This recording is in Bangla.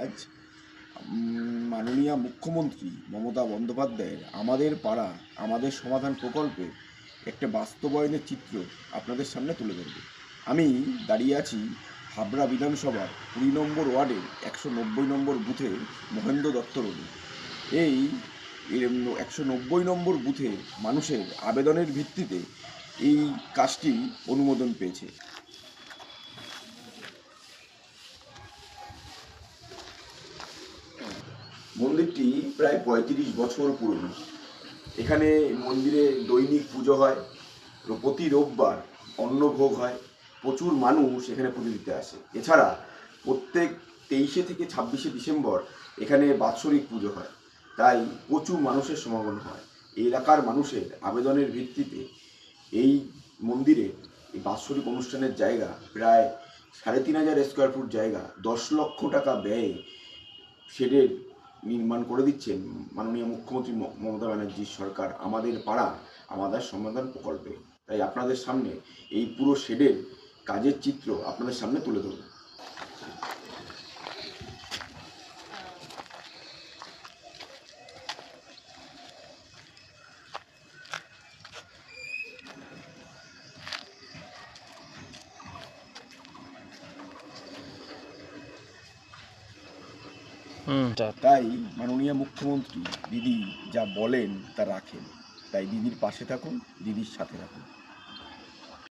আজ মাননীয় মুখ্যমন্ত্রী মমতা বন্দ্যোপাধ্যায়ের আমাদের পাড়া আমাদের সমাধান প্রকল্পে একটা বাস্তবায়নের চিত্র আপনাদের সামনে তুলে ধরব। আমি দাঁড়িয়ে আছি হাবড়া বিধানসভার 20 নম্বর ওয়ার্ডের 190 নম্বর বুথে মহেন্দ্র দত্ত রোডে। এই 190 নম্বর বুথে মানুষের আবেদনের ভিত্তিতে এই কাজটি অনুমোদন পেয়েছে। মন্দিরটি প্রায় 35 বছর পুরনো। এখানে মন্দিরে দৈনিক পুজো হয়, প্রতি রোববার অন্নভোগ হয়, প্রচুর মানুষ এখানে পুজো দিতে আসে। এছাড়া প্রত্যেক 23শে থেকে 26শে ডিসেম্বর এখানে বাৎসরিক পুজো হয়, তাই প্রচুর মানুষের সমাগম হয়। এই এলাকার মানুষের আবেদনের ভিত্তিতে এই মন্দিরে এই বাৎসরিক অনুষ্ঠানের জায়গা প্রায় 3500 স্কোয়ার ফুট জায়গা 10 লক্ষ টাকা ব্যয়ে শেডের নির্মাণ করে দিচ্ছেন মাননীয় মুখ্যমন্ত্রী মমতা ব্যানার্জির সরকার আমাদের পাড়া আমাদের সমাধান প্রকল্পে। তাই আপনাদের সামনে এই পুরো শেডের কাজের চিত্র আপনাদের সামনে তুলে ধরব। তাই মাননীয় মুখ্যমন্ত্রী দিদি যা বলেন তা রাখেন। তাই দিদির পাশে থাকুন, দিদির সাথে থাকুন।